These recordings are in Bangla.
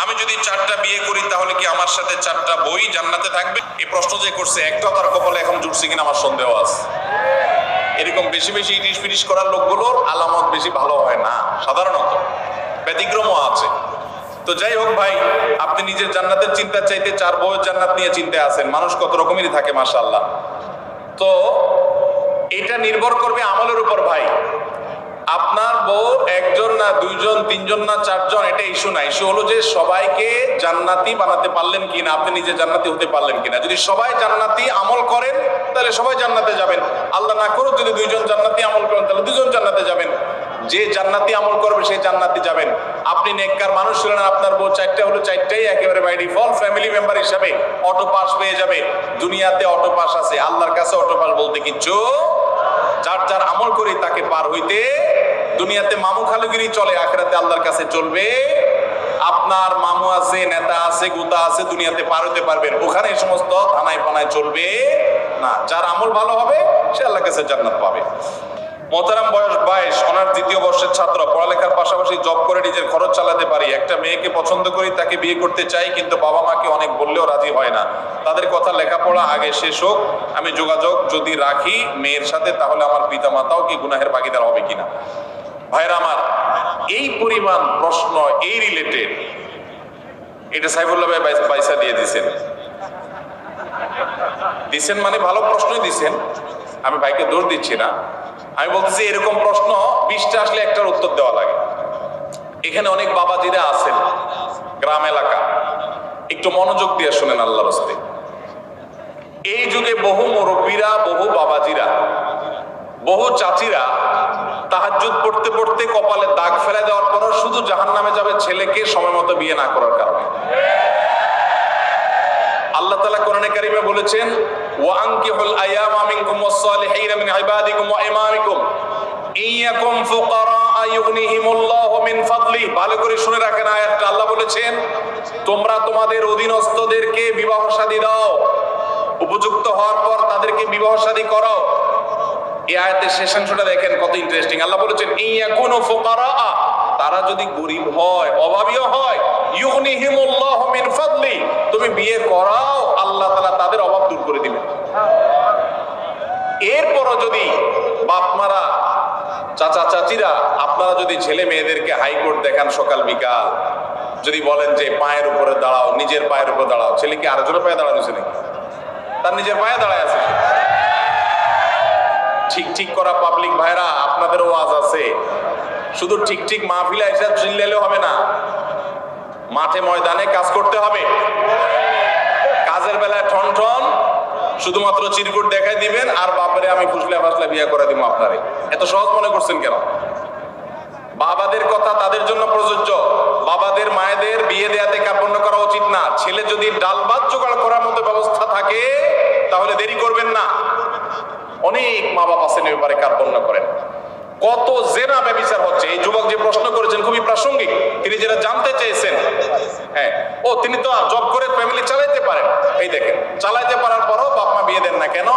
আমি যদি 4টা বিয়ে করি তাহলে কি আমার সাথে 4টা বই জান্নাতে থাকবে? এই প্রশ্ন যে করছে একটা তার কপালে এখন জুটছে কিনা আমার সন্দেহ আছে। এরকম বেশি বেশি ইটিশ ফিটিশ করার লোকগুলোর আলামত বেশি ভালো হয় না, সাধারণত ব্যতিক্রমও আছে। তো যাই হোক ভাই, আপনি নিজের জান্নাতের চিন্তা চাইতে 4 বউয়ের জান্নাত নিয়ে চিন্তায় আছেন। মানুষ কত রকমেরই থাকে মাশাআল্লাহ। তো এটা নির্ভর করবে আমলের উপর ভাই। আপনার বউ একজন না, 2জন, 3জন না, 4জন, এটা ইস্যু না। ইস্যু হলো যে সবাইকে জান্নাতি বানাতে পারলেন কিনা, আপনি নিজে জান্নাতি হতে পারলেন কিনা। যদি সবাই জান্নাতি আমল করেন তাহলে সবাই জান্নাতে যাবেন। আল্লাহ না করুক যদি 2জন জান্নাতি আমল করেন তাহলে 2জন জান্নাতে যাবেন। যে জান্নাতি আমল করবে সেই জান্নাতি যাবেন। আপনি নেককার মানুষ ছিলেন, আপনার বউ 4টা হলো 4টাই একেবারে বাই ডিফল্ট ফ্যামিলি মেম্বার হিসাবে অটো পাস পেয়ে যাবে। দুনিয়াতে অটো পাস আছে, আল্লাহর কাছে অটো পাস বলতে কিচ্ছু। যার যার আমল করে তাকে পার হইতে, দুনিয়াতে মামু খালুগিরি চলে, আখিরাতে আল্লাহর কাছে চলবে। আপনার মামু আছে, নেতা আছে, গুতা আছে, দুনিয়াতে পার হতে পারবেন, ওখানে এই সমস্ত থানায় পানায় চলবে না। যার আমল ভালো হবে সে আল্লাহর কাছে জান্নাত পাবে। মোহতারাম, বয়স 22, অনার্স 2য় বর্ষের ছাত্র, পড়ালেখার পাশাপাশি জব করে নিজের খরচ চালাতে পারি। একটা মেয়েকে পছন্দ করি, তাকে বিয়ে করতে চাই, কিন্তু বাবা মাকে অনেক বললেও রাজি হয় না। তাদের কথা লেখাপড়া আগে শেষ হোক, আমি যোগাযোগ যদি রাখি মেয়ের সাথে তাহলে আমার পিতা মাতাও কি গুনাহের ভাগীদার হবে কিনা? ভাইরা আমার, এই পরিমাণ প্রশ্ন এই রিলেটেড, এটা সাইফুল্লাহ ভাই পয়সা দিয়ে দিছেন মানে ভালো প্রশ্নই দিছেন, আমি ভাইকে দোষ দিচ্ছি না। আমি বলতেছি এরকম প্রশ্ন 20টা আসলে একটার উত্তর দেওয়া লাগে। এখানে অনেক বাবাজিরা আছেন, গ্রাম এলাকা, একটু মনোযোগ দিয়ে শুনেন আল্লাহর রাস্তে। এই যুগে বহু মুরব্বীরা, বহু বাবাজিরা, বহু চাচিরা তাহাজ্জুদ পড়তে পড়তে কপালে দাগ ফেলে দেওয়ার পরও শুধু জাহান্নামে যাবে ছেলেকে সময় মতো বিয়ে না করার কারণে। আল্লাহ তাআলা কোরআনে কারীমে বলেছেন, ওয়া আনকিহুল আয়ামা মিনকুম ওয়াস-সালিহিনা মিন ইবাদিকুম ওয়া ইমামিকুম ইয়াকুম ফুকারা ইউগনিহিমুল্লাহু মিন ফাদলি। ভালো করে শুনে রাখেন আয়াতটা। আল্লাহ বলেছেন, তোমরা তোমাদের অধীনস্থদেরকে বিবাহ শাদী দাও, উপযুক্ত হওয়ার পর তাদেরকে বিবাহ শাদী করো। এই আয়াতের শেষাংশটা দেখেন কত ইন্টারেস্টিং। আল্লাহ বলেছেন, ইয়াকুনু ফুকারা, তারা যদি গরিব হয়, অভাবীও হয়, ইউগনিহিমুল্লাহু মিন ফাদলি, তুমি বিয়ে করাও, আল্লাহ তাআলা তাদের অভাব দূর করে দিবেন। এরপরও যদি বাপমারা, চাচা চাচিরা, আপনারা যদি ছেলে মেয়েদেরকে হাইকোর্ট দেখান সকাল বিকাল, যদি বলেন যে পায়ের উপরে দাঁড়াও, নিজের পায়ের উপরে দাঁড়াও, ছেলে কি আরেকজনের পায়ে দাঁড়ানো নাকি? তার নিজের পায়ে দাঁড়ায় আছে। ঠিক ঠিক করা পাবলিক ভাইরা, আপনাদেরও ওয়াজ আছে। শুধু ঠিক ঠিক মাহফিলে এসে চিল্লালেও হবে না, মাঠে ময়দানে কাজ করতে হবে। কাজের বেলায় ঠন ঠন শুধুমাত্র চিরকুট দেখাই দিবেন আর বাপরে আমি ফুসলা ফাসলা বিয়ে করে দিব আপনারে। এত সহজ মনে করছেন কেন? বাবাদের কথা তাদের জন্য প্রযোজ্য। বাবাদের মায়েদের বিয়ে দেয়াতে কার্পণ্য করা উচিত না। ছেলে যদি ডাল ভাত জোগাড় করার মতো ব্যবস্থা থাকে তাহলে দেরি করবেন না। অনেক মা বাবা আছেন এ ব্যাপারে কার্পণ্য করেন। কত জেনা ব্যভিচার হচ্ছে। এই যুবক যে প্রশ্ন করেছেন খুবই প্রাসঙ্গিক। তিনি যেটা জানতে চেয়েছেন, হ্যাঁ, তিনি তো জব করে ফ্যামিলি চালাইতে পারেন। এই দেখেন, চালাইতে পারার পরও বাপ মা বিয়ে দেন না কেন?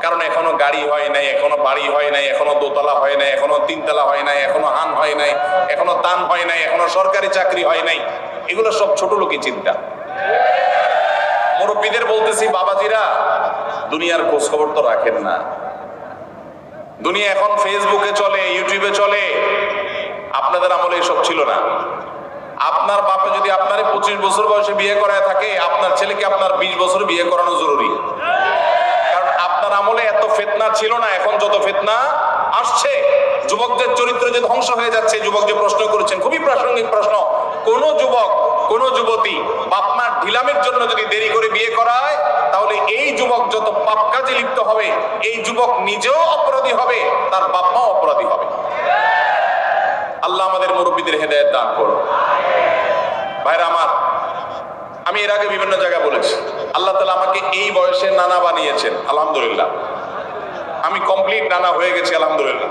কারণ এখনো গাড়ি হয় নাই, এখনো বাড়ি হয় নাই, এখনো দোতলা হয় নাই, এখনো 3তলা হয় নাই, এখনো হান হয় নাই, এখনো দান হয় নাই, এখনো সরকারি চাকরি হয় নাই। এগুলো সব ছোট লোকই চিন্তা। মুরব্বীদের বলতেছি, বাবাজিরা, দুনিয়ার খোঁজ খবর তো রাখেন না। দুনিয়া এখন ফেসবুকে চলে, ইউটিউবে চলে। আপনাদের আমলে এসব ছিল না। আপনার বাপে যদি আপনার 25 বছর বয়সে বিয়ে করায় থাকে, আপনার ছেলেকে আপনার 20 বছর বিয়ে করানো জরুরি। কারণ আপনার আমলে এত ফিতনা ছিল না, এখন যত ফিতনা আসছে। যুবকদের চরিত্র যে ধ্বংস হয়ে যাচ্ছে। যুবক যে প্রশ্ন করেছেন খুবই প্রাসঙ্গিক প্রশ্ন। কোন যুবক, কোন যুবতী বাপ মার ঢিলামের জন্য যদি দেরি করে বিয়ে করায়, তাহলে এই যুবক যত পাপ কাজে লিপ্ত হবে, এই যুবক নিজেও অপরাধী হবে, তার বাপ মাও অপরাধী হবে। আল্লাহ আমাদের মুরব্বীদের হেদায়েত দান করুন। ভাইরা আমার, আমি এর আগে বিভিন্ন জায়গায় বলেছি, আল্লাহ তাআলা আমাকে এই বয়সে নানা বানিয়েছেন, আলহামদুলিল্লাহ। আমি কমপ্লিট নানা হয়ে গেছি, আলহামদুলিল্লাহ।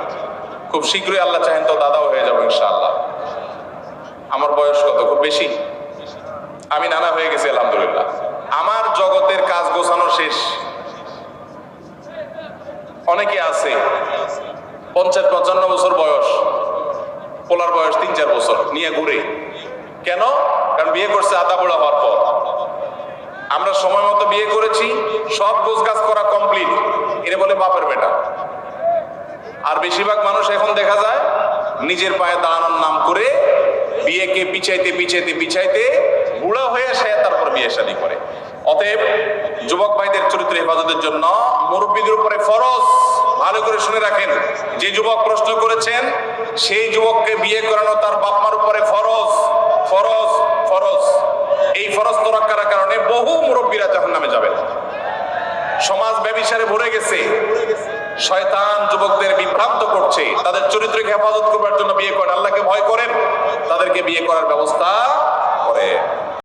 খুব শীঘ্রই আল্লাহ চাহেন তো দাদাও হয়ে যাবো ইনশাআল্লাহ। আমার বয়স কত? খুব বেশি। আমি নানা হয়ে গেছি, আলহামদুলিল্লাহ। আমার জগতের কাজ গোছানো শেষ। অনেকে আছে 50-55 বছর বয়স, পোলার বয়স 3-4 বছর নিয়ে ঘুরে। কেন? কারণ বিয়ে করছে আধা বুড়া হওয়ার পর। আমরা সময় মতো বিয়ে করেছি, সব গোছগাছ করা কমপ্লিট, এরে বলে বাপের বেটা। আর বেশিরভাগ মানুষ এখন দেখা যায় নিজের পায়ে দাঁড়ানোর নাম করে বিয়েকে পিছাইতে পিছাইতে পিছাইতে বুড়া হয়ে সে তারপর বিয়ে শাদী করে। অতএব যুবক ভাইদের চরিত্র হেফাজতের জন্য মুরব্বীদের উপরে ফরজ, ভালো করে শুনে রাখেন। যে যুবক প্রশ্ন করেছেন সেই যুবককে বিয়ে করানো তার বাপ মার উপরে ফরজ, ফরজ, ফরজ। এই ফরজ তো রক্ষার কারণে বহু মুরব্বীরা জাহান্নামে যাবেন। সমাজ ব্যভিচারে ভরে গেছে, শয়তান যুবকদের বিভ্রান্ত করছে। তাদের চরিত্রকে হেফাজত করবার জন্য বিয়ে করেন, আল্লাহকে ভয় করেন, তাদেরকে বিয়ে করার ব্যবস্থা করেন।